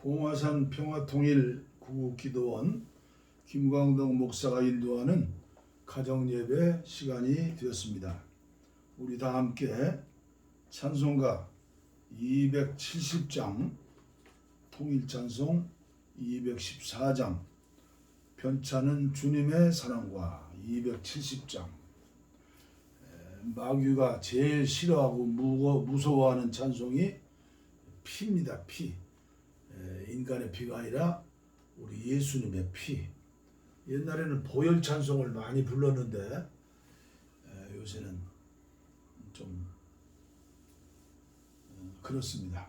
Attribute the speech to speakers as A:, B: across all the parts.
A: 봉화산 평화통일 구국기도원 김광덕 목사가 인도하는 가정예배 시간이 되었습니다. 우리 다 함께 찬송가 270장, 통일찬송 214장, 편찮은 주님의 사랑과 270장, 마귀가 제일 싫어하고 무서워하는 찬송이 피입니다. 피. 인간의 피가 아니라 우리 예수님의 피. 옛날에는 보혈 찬송을 많이 불렀는데 요새는 좀 그렇습니다.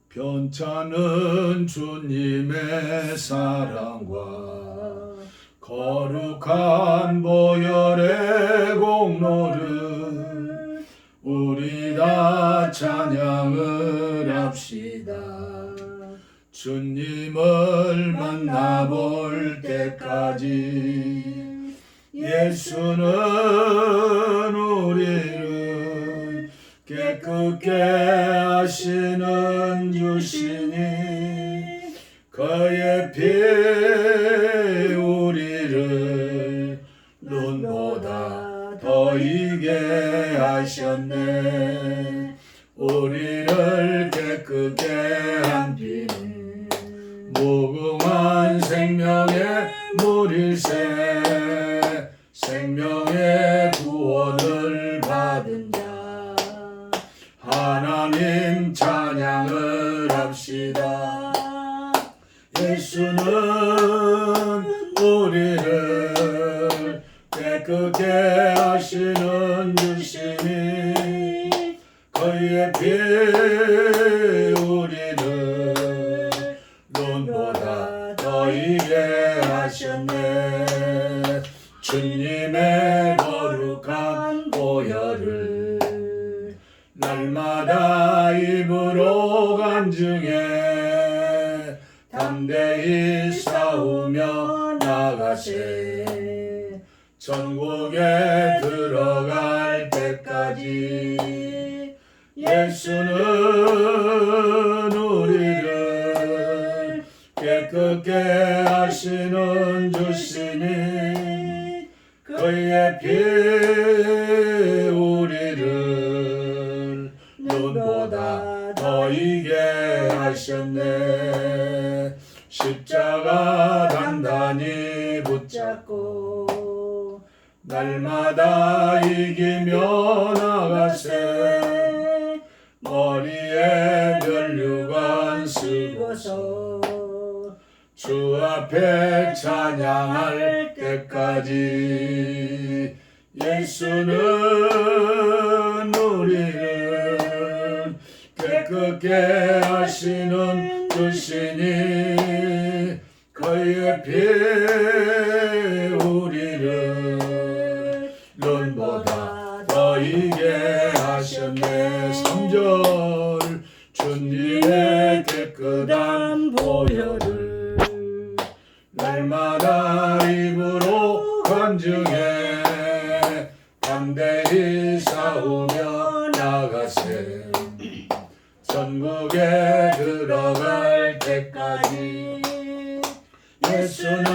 A: 편찮은 주님의 사랑과 거룩한 보혈의 공로를 우리 다 찬양을 합시다. 주님을 만나볼 때까지 예수는 우리를 깨끗게 하시는 주시니 그의 피 우리를 눈보다 더 이게 하셨네. 우리를 깨끗게 한 피는 무궁한 생명의 물일세. 생명의 구원을 받은 자 하나님 찬양을 합시다. 예수는 우리를 깨끗게 하시는 주시니 그의 피 우리를 눈보다 더 이게 하셨네. 주님의 거룩한 보혈을 날마다 입으로 간증해 담대히 싸우며 나가세. 천국에 들어갈 때까지 예수는 우리를 깨끗게 하시는 주시니 그의 피 우리를 눈보다 더 이게 하셨네. 십자가 단단히 붙잡고 날마다 이기며 나가세. 머리에 면류관 쓰고서 주 앞에 찬양할 때까지 예수는 우리를 깨끗게 하시는 주시니 그의 피 우리를 눈보다 더 이게 하셨네. 3절 주님의 깨끗한 보혈을 날마다 입으로 간증해 담대히 싸우며 나가세. 천국에 들어갈 때까지 예수는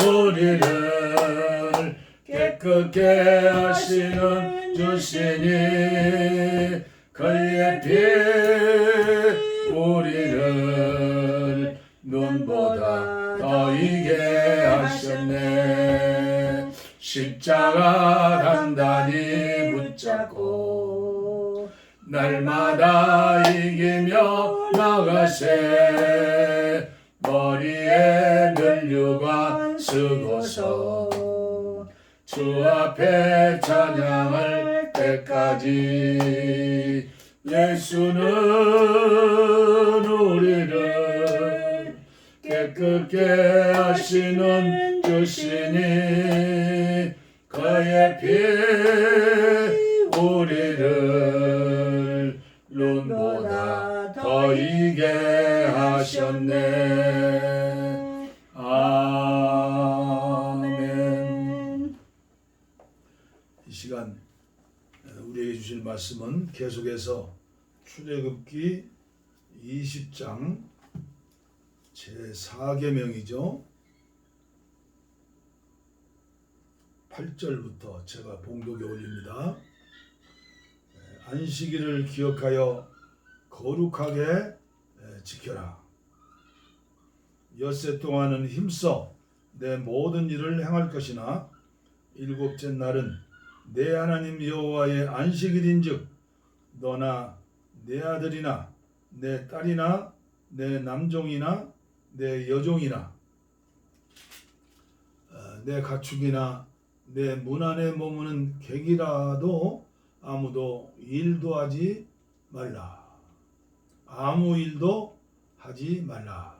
A: 우리를 깨끗게 하시는 주시니 그의 피 우리를 눈보다 더 이게 하셨네. 십자가 단단히 붙잡고 날마다 이기며 나가세. 머리에 면류관 쓰고서 주 앞에 찬양할 때까지 예수는 우리를 깨끗게 하시는 주시니 그의 피 우리를 눈보다 더 이게 하셨네. 아멘. 이 시간 우리에게 주실 말씀은 계속해서 출애굽기 20장 제4계명이죠. 8절부터 제가 봉독에 올립니다. 안식일을 기억하여 거룩하게 지켜라. 엿새 동안은 힘써 내 모든 일을 행할 것이나 일곱째 날은 내 하나님 여호와의 안식일인즉 너나 내 아들이나 내 딸이나 내 남종이나 내 여종이나 내 가축이나 내 문 안에 머무는 객이라도 아무도 일도 하지 말라. 아무 일도 하지 말라.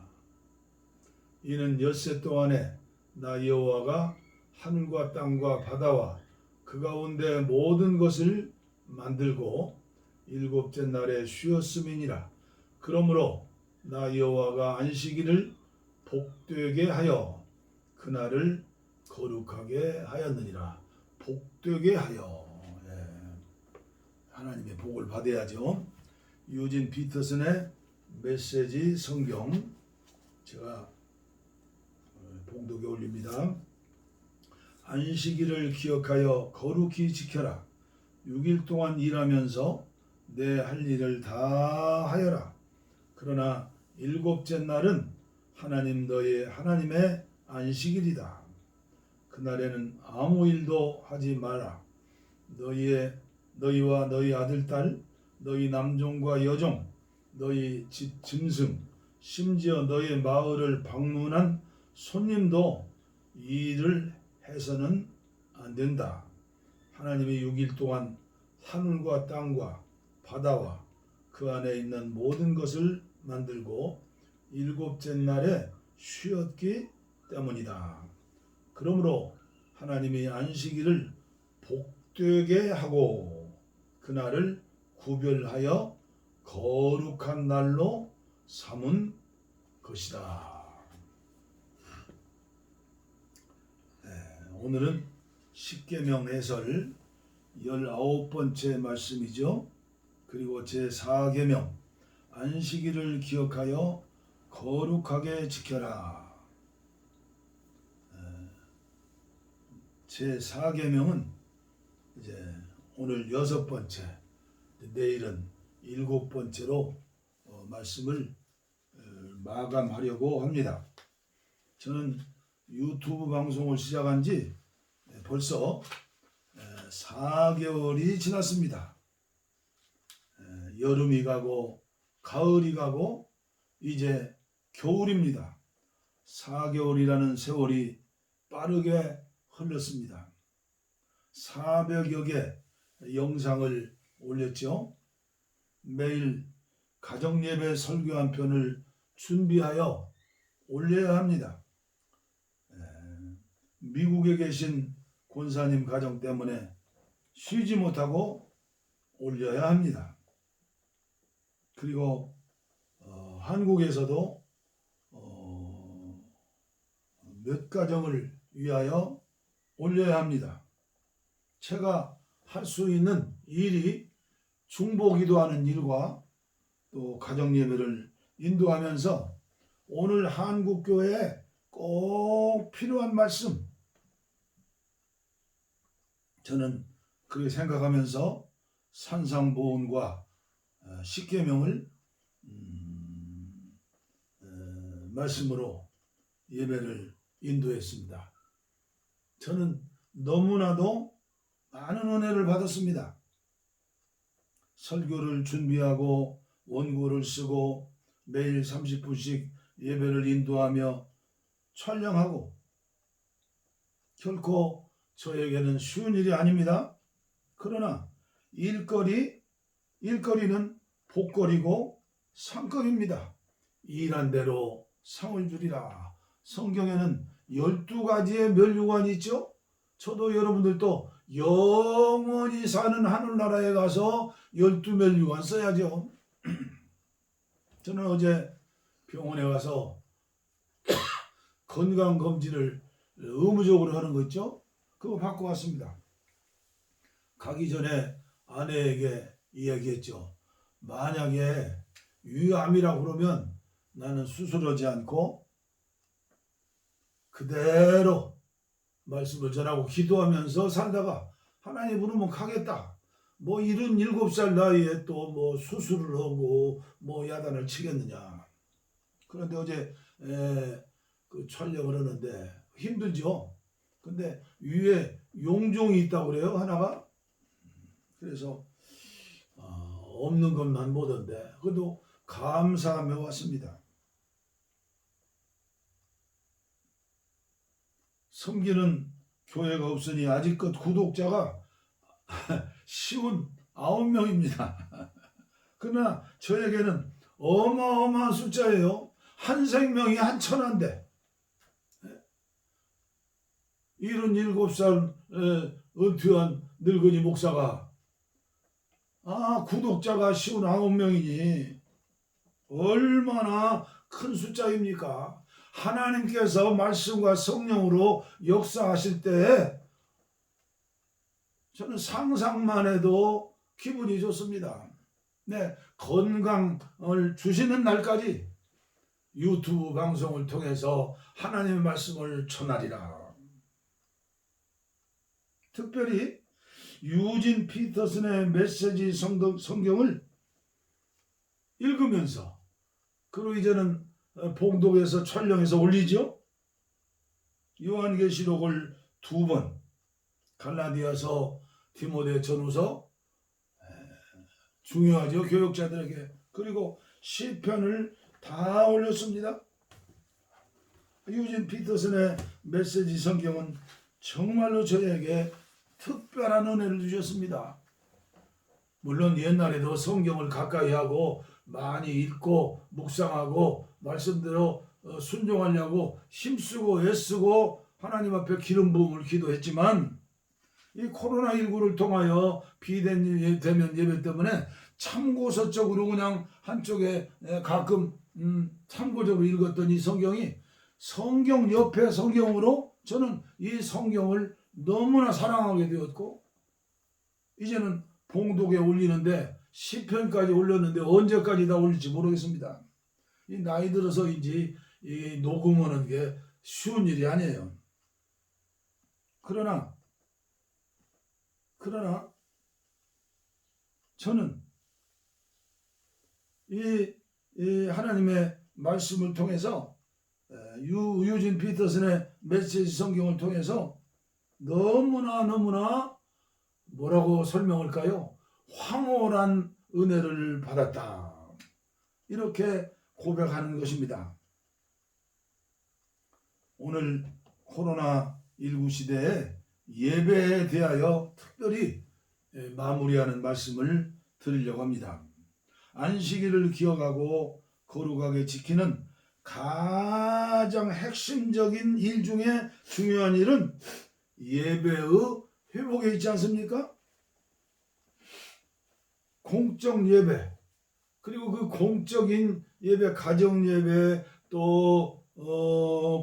A: 이는 엿새 동안에 나 여호와가 하늘과 땅과 바다와 그 가운데 모든 것을 만들고 일곱째 날에 쉬었음이니라. 그러므로 나 여호와가 안식일을 복되게 하여 그날을 거룩하게 하였느니라. 복되게 하여. 하나님의 복을 받아야죠. 유진 피터슨의 메시지 성경 제가 봉독에 올립니다. 안식일을 기억하여 거룩히 지켜라. 6일 동안 일하면서 내 할 일을 다 하여라. 그러나 일곱째 날은 하나님 너의 하나님의 안식일이다. 그날에는 아무 일도 하지 마라. 너희와 너희 아들, 딸, 너희 남종과 여종, 너희 집 짐승, 심지어 너희 마을을 방문한 손님도 이 일을 해서는 안 된다. 하나님이 6일 동안 하늘과 땅과 바다와 그 안에 있는 모든 것을 만들고 일곱째 날에 쉬었기 때문이다. 그러므로 하나님이 안식일을 복되게 하고 그날을 구별하여 거룩한 날로 삼은 것이다. 오늘은 십계명 해설 19번째 말씀이죠. 그리고 제4계명 안식일을 기억하여 거룩하게 지켜라. 제4계명은 이제 오늘 6번째, 내일은 7번째로 말씀을 마감하려고 합니다. 저는 유튜브 방송을 시작한 지 벌써 4개월이 지났습니다. 여름이 가고 가을이 가고 이제 겨울입니다. 4개월이라는 세월이 빠르게 흘렀습니다. 400여 개 영상을 올렸죠. 매일 가정예배 설교 한 편을 준비하여 올려야 합니다. 미국에 계신 권사님 가정 때문에 쉬지 못하고 올려야 합니다. 그리고 한국에서도 몇 가정을 위하여 올려야 합니다. 제가 할 수 있는 일이 중보기도하는 일과 또 가정예배를 인도하면서 오늘 한국교회에 꼭 필요한 말씀, 저는 그렇게 생각하면서 산상보훈과 십계명을 말씀으로 예배를 인도했습니다. 저는 너무나도 많은 은혜를 받았습니다. 설교를 준비하고 원고를 쓰고 매일 30분씩 예배를 인도하며 촬영하고 결코 저에게는 쉬운 일이 아닙니다. 그러나 일거리는 복거리고 상거리입니다. 일한 대로 상을 주리라. 성경에는 12가지의 멸류관이 있죠. 저도 여러분들도 영원히 사는 하늘나라에 가서 12멸류관 써야죠. 저는 어제 병원에 가서 건강검진을 의무적으로 하는 거 있죠. 그거 받고 왔습니다. 가기 전에 아내에게 이야기했죠. 만약에 유암이라고 그러면 나는 수술하지 않고 그대로 말씀을 전하고 기도하면서 살다가 하나님 부르면 가겠다. 뭐 77살 나이에 또 뭐 수술을 하고 뭐 야단을 치겠느냐. 그런데 어제 그 촬영을 하는데 힘들죠. 근데 위에 용종이 있다고 그래요, 하나가. 그래서 없는 것만 보던데 그래도 감사하며 왔습니다. 섬기는 교회가 없으니 아직껏 구독자가 쉬운 9명입니다. 그러나 저에게는 어마어마한 숫자예요. 한 생명이 한 천한데 77살 은퇴한 늙은이 목사가 구독자가 쉬운 9명이니 얼마나 큰 숫자입니까? 하나님께서 말씀과 성령으로 역사하실 때 저는 상상만 해도 기분이 좋습니다. 네, 건강을 주시는 날까지 유튜브 방송을 통해서 하나님의 말씀을 전하리라. 특별히 유진 피터슨의 메시지 성경을 읽으면서 그리고 이제는 봉독해서 촬영해서 올리죠. 요한계시록을 2번, 갈라디아서, 디모데 전후서, 중요하죠, 교역자들에게. 그리고 시편을 다 올렸습니다. 유진 피터슨의 메시지 성경은 정말로 저에게 특별한 은혜를 주셨습니다. 물론 옛날에도 성경을 가까이 하고 많이 읽고 묵상하고 말씀대로 순종하려고 힘쓰고 애쓰고 하나님 앞에 기름 부음을 기도했지만 이 코로나19를 통하여 비대면 예배 때문에 참고서적으로 그냥 한쪽에 가끔 참고적으로 읽었던 이 성경이 성경 옆에 성경으로 저는 이 성경을 너무나 사랑하게 되었고 이제는 봉독에 올리는데 시편까지 올렸는데 언제까지 다 올릴지 모르겠습니다. 이 나이 들어서인지 이 녹음하는 게 쉬운 일이 아니에요. 그러나 저는 이 하나님의 말씀을 통해서 유진 피터슨의 메시지 성경을 통해서 너무나 뭐라고 설명할까요? 황홀한 은혜를 받았다. 이렇게 고백하는 것입니다. 오늘 코로나19 시대에 예배에 대하여 특별히 마무리하는 말씀을 드리려고 합니다. 안식일을 기억하고 거룩하게 지키는 가장 핵심적인 일 중에 중요한 일은 예배의 회복에 있지 않습니까? 공적 예배, 그리고 그 공적인 예배, 가정 예배, 또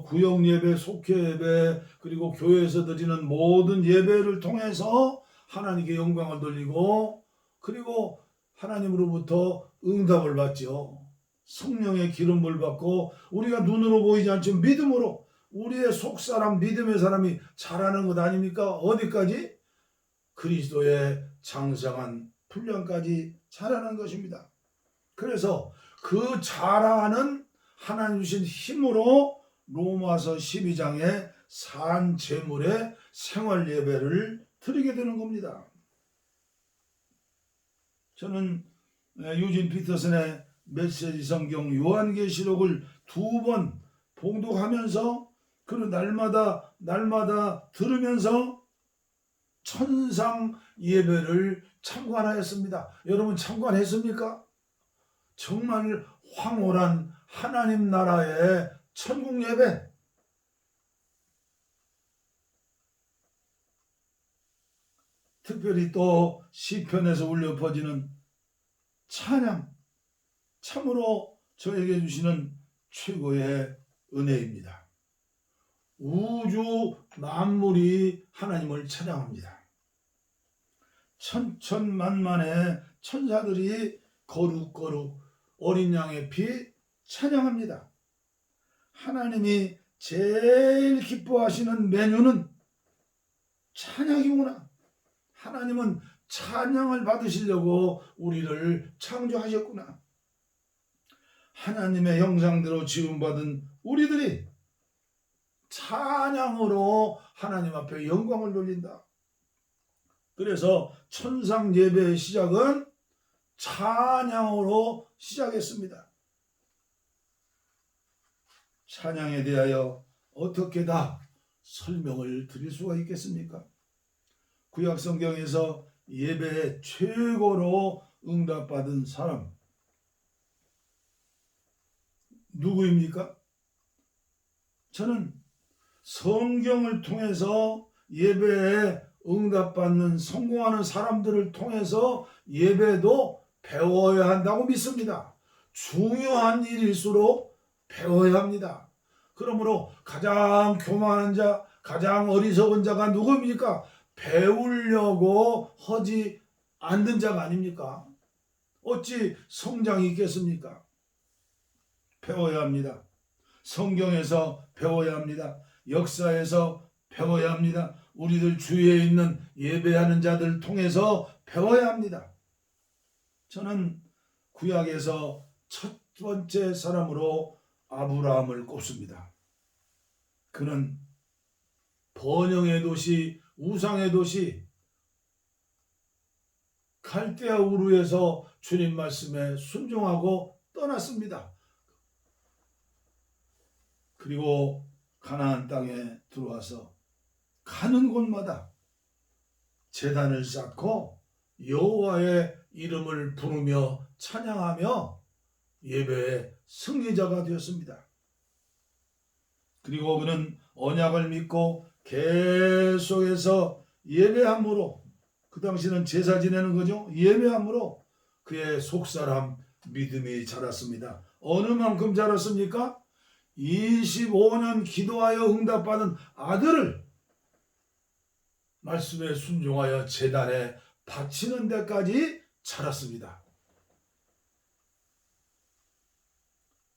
A: 구역 예배, 속회 예배, 그리고 교회에서 드리는 모든 예배를 통해서 하나님께 영광을 돌리고 그리고 하나님으로부터 응답을 받죠. 성령의 기름을 받고 우리가 눈으로 보이지 않지만 믿음으로 우리의 속사람, 믿음의 사람이 자라는 것 아닙니까? 어디까지? 그리스도의 장성한 분량까지 자라는 것입니다. 그래서 그 자라는 하나님 주신 힘으로 로마서 12장의 산 제물의 생활 예배를 드리게 되는 겁니다. 저는 유진 피터슨의 메시지 성경 요한계시록을 2번 봉독하면서 그 날마다 들으면서 천상 예배를 참관하였습니다. 여러분 참관했습니까? 정말 황홀한 하나님 나라의 천국 예배, 특별히 또 시편에서 울려 퍼지는 찬양, 참으로 저에게 주시는 최고의 은혜입니다. 우주 만물이 하나님을 찬양합니다. 천천만만의 천사들이 거룩 어린 양의 피 찬양합니다. 하나님이 제일 기뻐하시는 메뉴는 찬양이구나. 하나님은 찬양을 받으시려고 우리를 창조하셨구나. 하나님의 형상대로 지음받은 우리들이 찬양으로 하나님 앞에 영광을 돌린다. 그래서 천상 예배의 시작은 찬양으로 시작했습니다. 찬양에 대하여 어떻게 다 설명을 드릴 수가 있겠습니까? 구약 성경에서 예배에 최고로 응답받은 사람 누구입니까? 저는 성경을 통해서 예배에 응답받는 성공하는 사람들을 통해서 예배도 배워야 한다고 믿습니다. 중요한 일일수록 배워야 합니다. 그러므로 가장 교만한 자, 가장 어리석은 자가 누구입니까? 배우려고 하지 않는 자가 아닙니까? 어찌 성장이 있겠습니까? 배워야 합니다. 성경에서 배워야 합니다. 역사에서 배워야 합니다. 우리들 주위에 있는 예배하는 자들 통해서 배워야 합니다. 저는 구약에서 첫 번째 사람으로 아브라함을 꼽습니다. 그는 번영의 도시, 우상의 도시 갈대아 우르에서 주님 말씀에 순종하고 떠났습니다. 그리고 가나안 땅에 들어와서 가는 곳마다 제단을 쌓고 여호와의 이름을 부르며 찬양하며 예배의 승리자가 되었습니다. 그리고 그는 언약을 믿고 계속해서 예배함으로, 그 당시는 제사 지내는 거죠. 예배함으로 그의 속사람 믿음이 자랐습니다. 어느 만큼 자랐습니까? 25년 기도하여 응답받은 아들을 말씀에 순종하여 제단에 바치는 데까지 자랐습니다.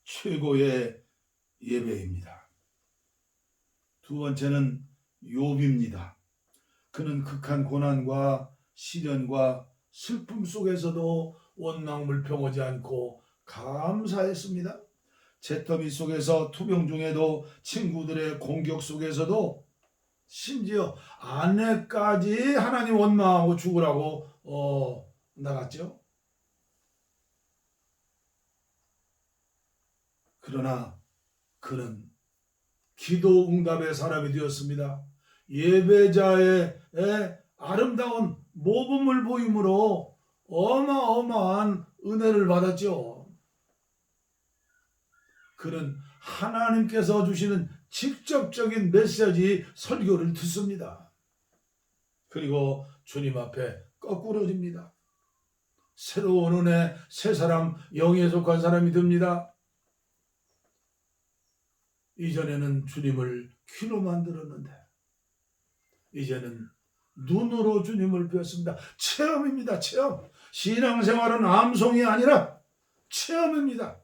A: 최고의 예배입니다. 두 번째는 욥입니다. 그는 극한 고난과 시련과 슬픔 속에서도 원망불평하지 않고 감사했습니다. 잿더미 속에서 투병 중에도 친구들의 공격 속에서도 심지어 아내까지 하나님 원망하고 죽으라고 나갔죠. 그러나 그는 기도 응답의 사람이 되었습니다. 예배자의 아름다운 모범을 보임으로 어마어마한 은혜를 받았죠. 그는 하나님께서 주시는 직접적인 메시지 설교를 듣습니다. 그리고 주님 앞에 거꾸러집니다. 새로운 은혜, 새 사람, 영에 속한 사람이 됩니다. 이전에는 주님을 귀로만 들었는데 이제는 눈으로 주님을 뵀습니다. 체험입니다. 체험. 신앙생활은 암송이 아니라 체험입니다.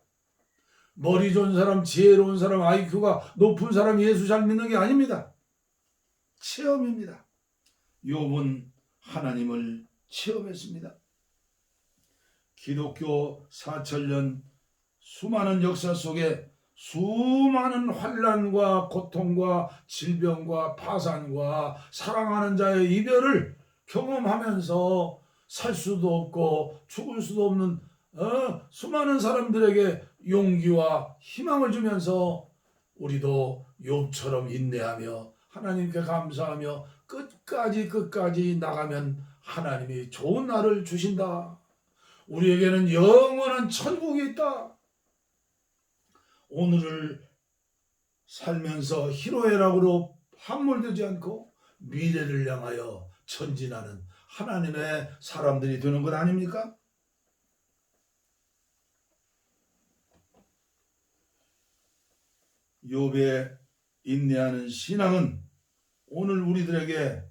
A: 머리 좋은 사람, 지혜로운 사람, IQ가 높은 사람 예수 잘 믿는 게 아닙니다. 체험입니다. 욥은 하나님을 체험했습니다. 기독교 4,000년 수많은 역사 속에 수많은 환난과 고통과 질병과 파산과 사랑하는 자의 이별을 경험하면서 살 수도 없고 죽을 수도 없는 수많은 사람들에게 용기와 희망을 주면서 우리도 욥처럼 인내하며 하나님께 감사하며 끝까지 나가면 하나님이 좋은 날을 주신다. 우리에게는 영원한 천국이 있다. 오늘을 살면서 희로애락으로 함몰되지 않고 미래를 향하여 전진하는 하나님의 사람들이 되는 것 아닙니까? 욥의 인내하는 신앙은 오늘 우리들에게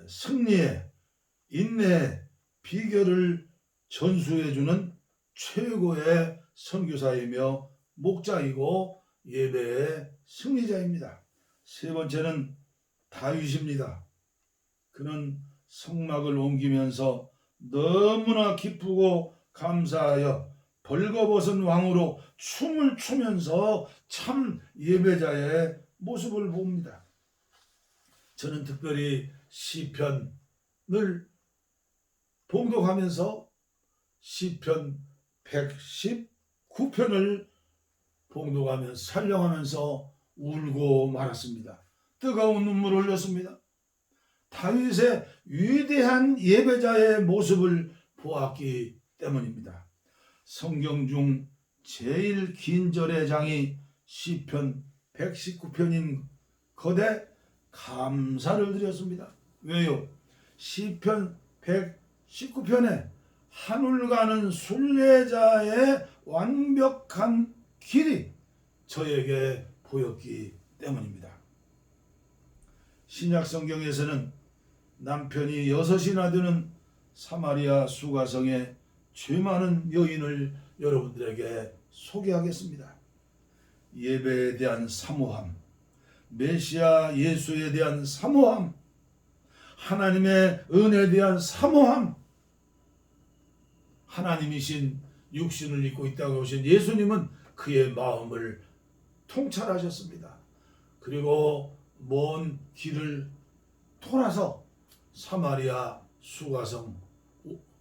A: 승리의 인내의 비결을 전수해주는 최고의 선교사이며 목자이고 예배의 승리자입니다. 세 번째는 다윗입니다. 그는 성막을 옮기면서 너무나 기쁘고 감사하여 벌거벗은 왕으로 춤을 추면서 참 예배자의 모습을 봅니다. 저는 특별히 시편을 봉독하면서 시편 119편을 봉독하면서 촬영하면서 울고 말았습니다. 뜨거운 눈물을 흘렸습니다. 다윗의 위대한 예배자의 모습을 보았기 때문입니다. 성경 중 제일 긴 절의 장이 시편 119편인 거대 감사를 드렸습니다. 왜요? 시편 119편에 하늘 가는 순례자의 완벽한 길이 저에게 보였기 때문입니다. 신약 성경에서는 남편이 6이나 되는 사마리아 수가성의 죄 많은 여인을 여러분들에게 소개하겠습니다. 예배에 대한 사모함, 메시아 예수에 대한 사모함, 하나님의 은혜에 대한 사모함, 하나님이신 육신을 입고 있다고 오신 예수님은 그의 마음을 통찰하셨습니다. 그리고 먼 길을 돌아서 사마리아 수가성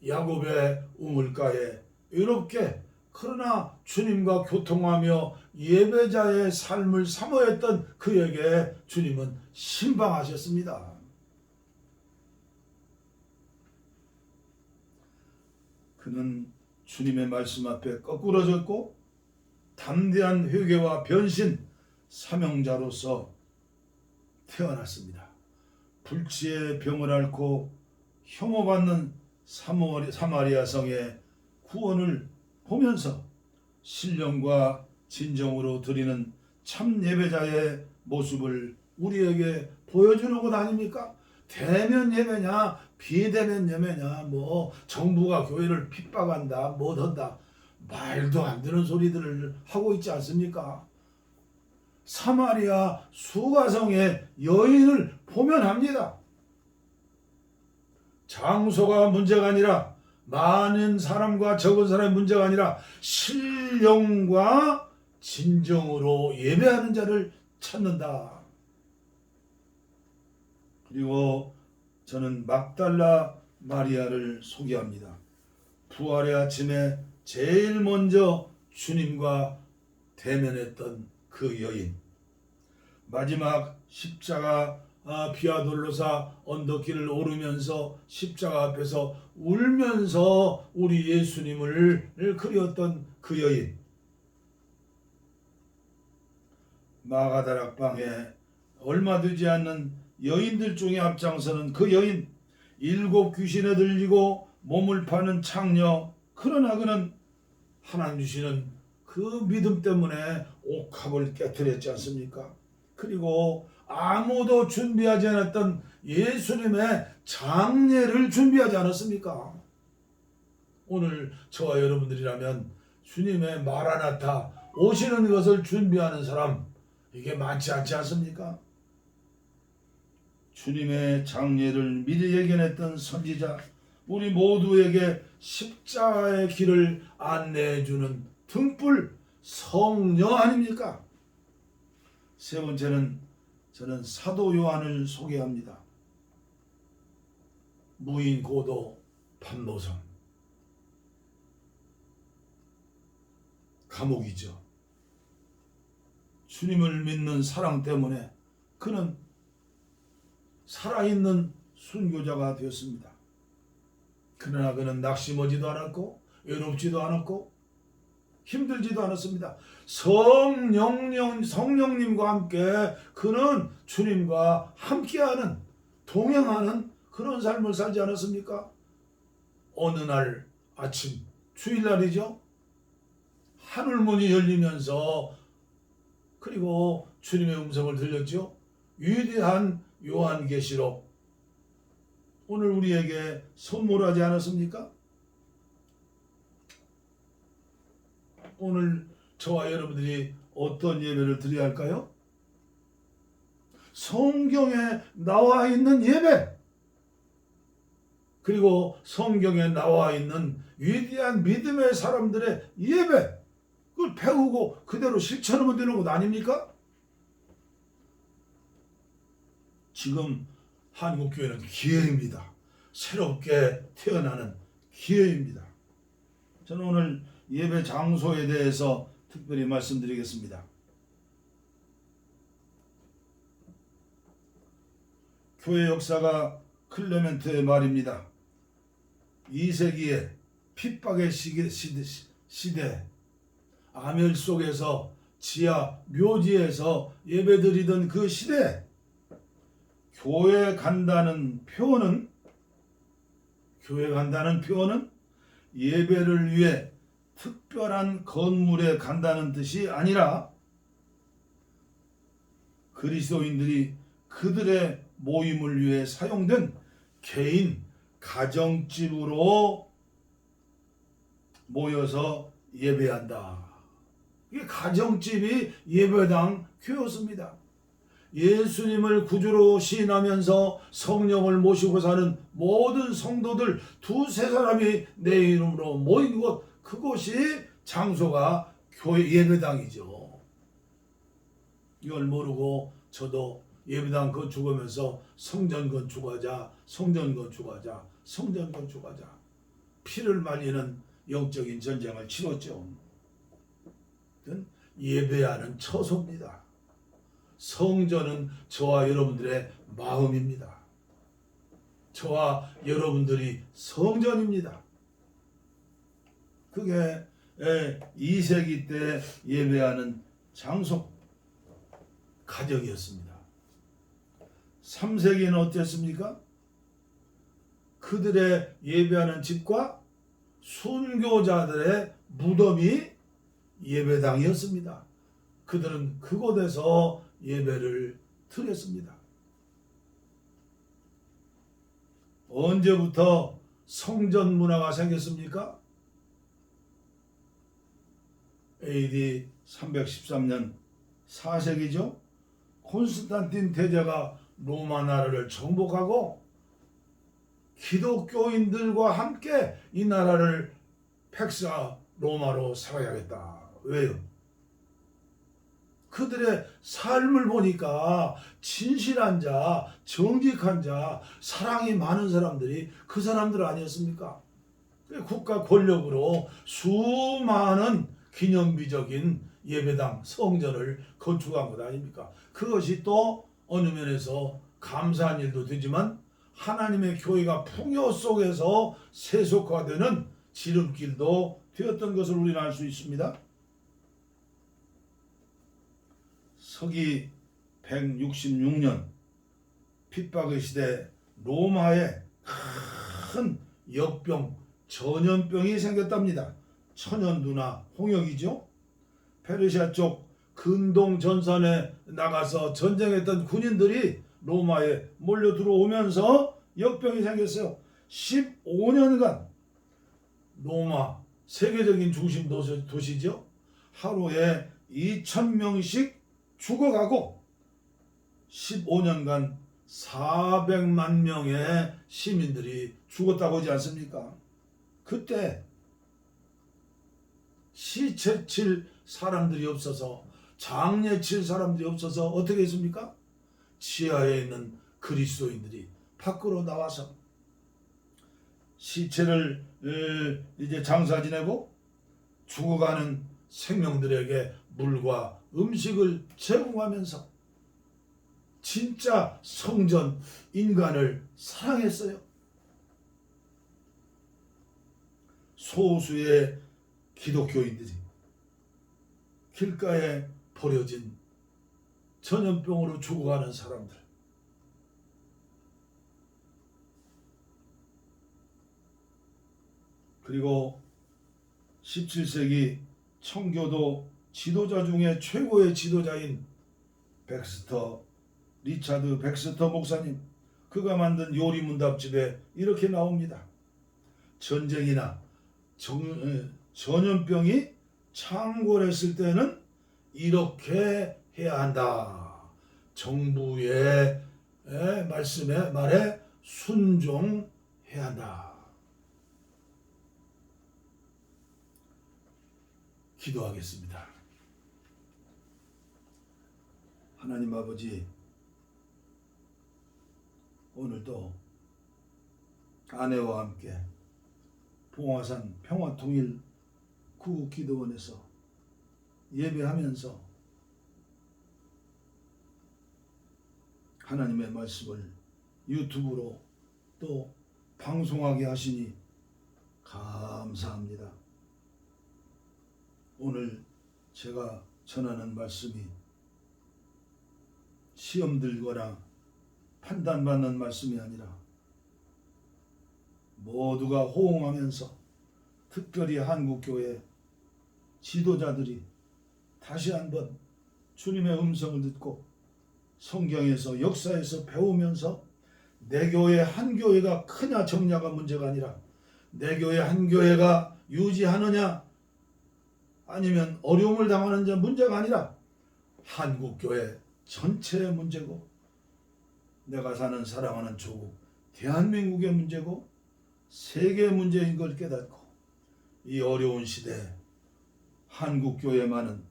A: 야곱의 우물가에 이롭게 그러나 주님과 교통하며 예배자의 삶을 사모했던 그에게 주님은 신방하셨습니다. 그는 주님의 말씀 앞에 거꾸러졌고 담대한 회개와 변신 사명자로서 태어났습니다. 불치의 병을 앓고 혐오받는 사마리아 성의 구원을 보면서 신령과 진정으로 드리는 참 예배자의 모습을 우리에게 보여주는 것 아닙니까? 대면 예배냐 비대면 예배냐 뭐 정부가 교회를 핍박한다 못한다 말도 안 되는 소리들을 하고 있지 않습니까? 사마리아 수가성의 여인을 보면 합니다. 장소가 문제가 아니라 많은 사람과 적은 사람의 문제가 아니라 신령과 진정으로 예배하는 자를 찾는다. 그리고 저는 막달라 마리아를 소개합니다. 부활의 아침에 제일 먼저 주님과 대면했던 그 여인, 마지막 십자가 비아돌로사 언덕길을 오르면서 십자가 앞에서 울면서 우리 예수님을 그렸던 그 여인, 마가다락방에 얼마 되지 않는 여인들 중에 앞장서는 그 여인, 7 귀신에 들리고 몸을 파는 창녀. 그러나 그는 하나님 주시는 그 믿음 때문에 옥합을 깨뜨렸지 않습니까? 그리고 아무도 준비하지 않았던 예수님의 장례를 준비하지 않았습니까? 오늘 저와 여러분들이라면 주님의 마라나타 오시는 것을 준비하는 사람, 이게 많지 않지 않습니까? 주님의 장례를 미리 예견했던 선지자, 우리 모두에게 십자가의 길을 안내해주는 등불 성령 아닙니까? 세 번째는 저는 사도 요한을 소개합니다. 무인 고도 판노선, 감옥이죠. 주님을 믿는 사랑 때문에 그는 살아있는 순교자가 되었습니다. 그러나 그는 낙심하지도 않았고 외롭지도 않았고 힘들지도 않았습니다. 성령님과 함께 그는 주님과 함께하는, 동행하는 그런 삶을 살지 않았습니까? 어느 날 아침, 주일날이죠. 하늘문이 열리면서 그리고 주님의 음성을 들렸죠. 위대한 요한계시록, 오늘 우리에게 선물하지 않았습니까? 오늘 저와 여러분들이 어떤 예배를 드려야 할까요? 성경에 나와 있는 예배, 그리고 성경에 나와 있는 위대한 믿음의 사람들의 예배, 그걸 배우고 그대로 실천하면 되는 것 아닙니까? 지금 한국교회는 기회입니다. 새롭게 태어나는 기회입니다. 저는 오늘 예배 장소에 대해서 특별히 말씀드리겠습니다. 교회 역사가 클레멘트의 말입니다. 2세기에 핍박의 시대, 암혈 속에서 지하 묘지에서 예배드리던 그 시대, 교회 간다는 표현은 예배를 위해 특별한 건물에 간다는 뜻이 아니라 그리스도인들이 그들의 모임을 위해 사용된 개인 가정집으로 모여서 예배한다. 이게 가정집이 예배당 교회였습니다. 예수님을 구주로 시인하면서 성령을 모시고 사는 모든 성도들 두세 사람이 내 이름으로 모인 곳, 그곳이 장소가 교회 예배당이죠. 이걸 모르고 저도 예배당 건축하면서 성전 건축하자, 피를 말리는 영적인 전쟁을 치렀죠. 예배하는 처소입니다. 성전은 저와 여러분들의 마음입니다. 저와 여러분들이 성전입니다. 그게 2세기 때 예배하는 장소, 가정이었습니다. 3세기는 어땠습니까? 그들의 예배하는 집과 순교자들의 무덤이 예배당이었습니다. 그들은 그곳에서 예배를 드렸습니다. 언제부터 성전 문화가 생겼습니까? AD 313년 4세기죠. 콘스탄틴 대제가 로마 나라를 정복하고 기독교인들과 함께 이 나라를 팩사 로마로 세워야겠다. 왜요? 그들의 삶을 보니까 진실한 자, 정직한 자, 사랑이 많은 사람들이 그 사람들 아니었습니까? 국가 권력으로 수많은 기념비적인 예배당, 성전을 건축한 것 아닙니까? 그것이 또 어느 면에서 감사한 일도 되지만 하나님의 교회가 풍요 속에서 세속화되는 지름길도 되었던 것을 우리는 알 수 있습니다. 서기 166년 핍박의 시대 로마에 큰 역병, 전염병이 생겼답니다. 천연두나 홍역이죠. 페르시아 쪽 근동 전선에 나가서 전쟁했던 군인들이 로마에 몰려 들어오면서 역병이 생겼어요. 15년간 로마 세계적인 중심 도시죠. 하루에 2,000명씩 죽어가고 15년간 400만 명의 시민들이 죽었다고 하지 않습니까? 그때 시체 칠 사람들이 없어서, 장례 칠 사람들이 없어서 어떻게 했습니까? 지하에 있는 그리스도인들이 밖으로 나와서 시체를 이제 장사 지내고 죽어가는 생명들에게 물과 음식을 제공하면서 진짜 성전 인간을 사랑했어요. 소수의 기독교인들이 길가에 버려진 전염병으로 죽어가는 사람들, 그리고 17세기 청교도 지도자 중에 최고의 지도자인 리차드 백스터 목사님, 그가 만든 요리문답집에 이렇게 나옵니다. 전쟁이나 전염병이 창궐했을 때는 이렇게 해야 한다. 정부의 말에 순종해야 한다. 기도하겠습니다. 하나님 아버지, 오늘도 아내와 함께 봉화산 평화통일 구기도원에서 예배하면서 하나님의 말씀을 유튜브로 또 방송하게 하시니 감사합니다. 오늘 제가 전하는 말씀이 시험 들거나 판단받는 말씀이 아니라 모두가 호응하면서 특별히 한국교회 지도자들이 다시 한번 주님의 음성을 듣고 성경에서 역사에서 배우면서 내 교회 한 교회가 크냐 적냐가 문제가 아니라 내 교회 한 교회가 유지하느냐 아니면 어려움을 당하는 자 문제가 아니라 한국교회 전체의 문제고 내가 사는 사랑하는 조국 대한민국의 문제고 세계의 문제인 걸 깨닫고 이 어려운 시대에 한국교회만은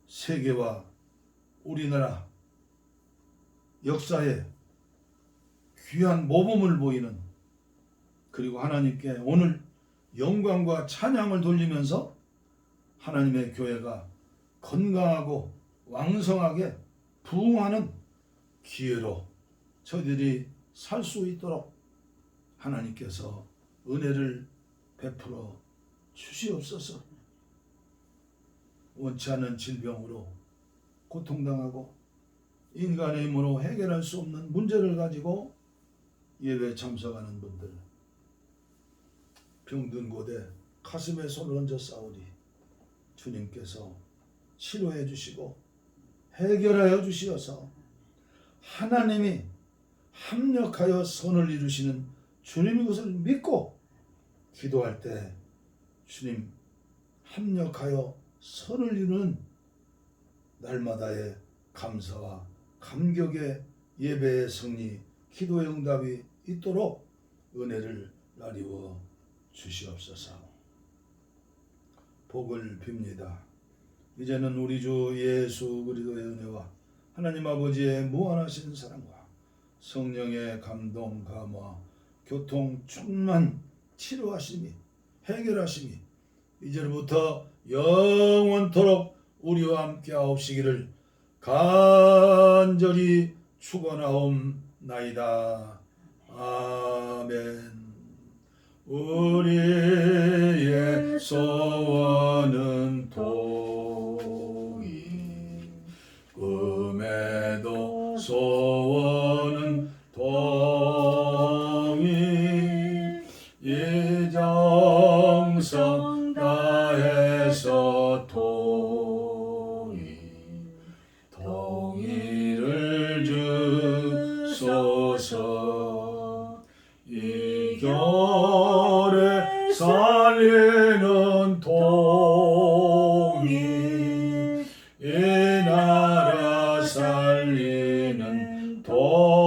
A: 세계와 우리나라 역사에 귀한 모범을 보이는 그리고 하나님께 오늘 영광과 찬양을 돌리면서 하나님의 교회가 건강하고 왕성하게 부흥하는 기회로 저희들이 살 수 있도록 하나님께서 은혜를 베풀어 주시옵소서. 원치 않는 질병으로 고통당하고 인간의 힘으로 해결할 수 없는 문제를 가지고 예배 참석하는 분들, 병든 곳에 가슴에 손을 얹어 싸우리 주님께서 치료해 주시고 해결하여 주시어서 하나님이 합력하여 선을 이루시는 주님의 것을 믿고 기도할 때 주님 합력하여 선을 이루는 날마다의 감사와 감격의 예배의 승리, 기도의 응답이 있도록 은혜를 나리워 주시옵소서. 복을 빕니다. 이제는 우리 주 예수 그리스도의 은혜와 하나님 아버지의 무한하신 사랑과 성령의 감동, 감화, 교통, 충만, 치료하심이, 해결하심이 이제부터 영원토록 우리와 함께 하옵시기를 간절히 축원하옵나이다. 아멘. 우리의 소원은 동이 꿈에도 소원은 동이 이정성 다해서 동의를 주소서. 이 겨울에 살리는 동의 이 나라 살리는 동의를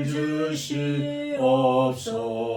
A: 주시옵소서.